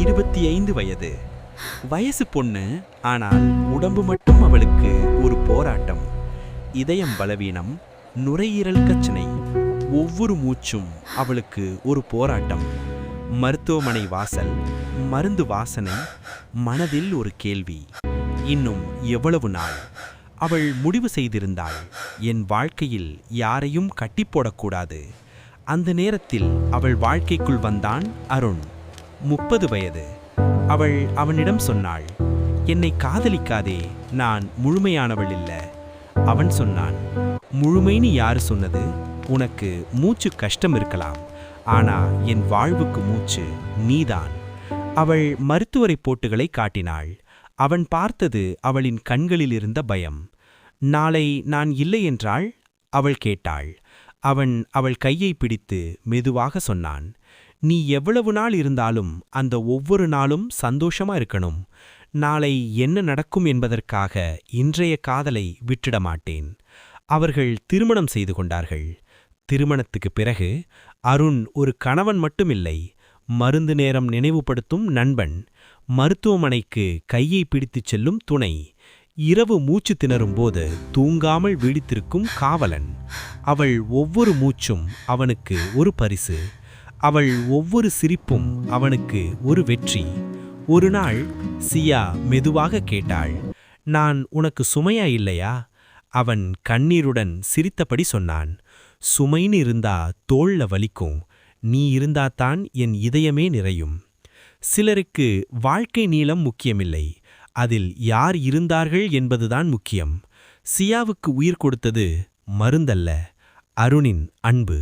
25 வயது. வயசு பொண்ணு, ஆனால் உடம்பு மட்டும் அவளுக்கு ஒரு போராட்டம். இதயம் பலவீனம், நுரையீரல் பிரச்சனை. ஒவ்வொரு மூச்சும் அவளுக்கு ஒரு போராட்டம். மருத்துவமனை வாசல், மருந்து வாசனை, மனதில் ஒரு கேள்வி. இன்னும் எவ்வளவு நாள்? அவள் முடிவு செய்திருந்தாள், என் வாழ்க்கையில் யாரையும் கட்டிப்போடக்கூடாது. அந்த நேரத்தில் அவள் வாழ்க்கைக்குள் வந்தான் அருண். 30 வயது. அவள் அவனிடம் சொன்னாள், என்னை காதலிக்காதே, நான் முழுமையானவள் இல்ல. அவன் சொன்னான், முழுமைன்னு யாரு சொன்னது? உனக்கு மூச்சு கஷ்டம் இருக்கலாம், ஆனா என் வாழ்வுக்கு மூச்சு நீதான். அவள் மருத்துவரை போட்டுகளை காட்டினாள். அவன் பார்த்தது அவளின் கண்களில் இருந்த பயம். நாளை நான் இல்லை என்றாள் அவள் கேட்டாள். அவன் அவள் கையை பிடித்து மெதுவாக சொன்னான், நீ எவ்வளவு நாள் இருந்தாலும் அந்த ஒவ்வொரு நாளும் சந்தோஷமா இருக்கணும். நாளை என்ன நடக்கும் என்பதற்காக இன்றைய காதலை விட்டுட மாட்டேன். அவர்கள் திருமணம் செய்து கொண்டார்கள். திருமணத்துக்கு பிறகு அருண் ஒரு கணவன் மட்டுமில்லை, மருந்து நேரம் நினைவுபடுத்தும் நண்பன், மருத்துவமனைக்கு கையை பிடித்துச் செல்லும் துணை, இரவு மூச்சு திணறும்போது தூங்காமல் விழித்திருக்கும் காவலன். அவள் ஒவ்வொரு மூச்சும் அவனுக்கு ஒரு பரிசு. அவள் ஒவ்வொரு சிரிப்பும் அவனுக்கு ஒரு வெற்றி. ஒரு நாள் சியா மெதுவாக கேட்டாள், நான் உனக்கு சுமையா இல்லையா? அவன் கண்ணீருடன் சிரித்தபடி சொன்னான், சுமைன்னு இருந்தா தோள்ல வலிக்கும், நீ இருந்தாத்தான் என் இதயமே நிறையும். சிலருக்கு வாழ்க்கை நீளம் முக்கியமில்லை, அதில் யார் இருந்தார்கள் என்பதுதான் முக்கியம். சியாவுக்கு உயிர் கொடுத்தது மருந்தல்ல, அருணின் அன்பு.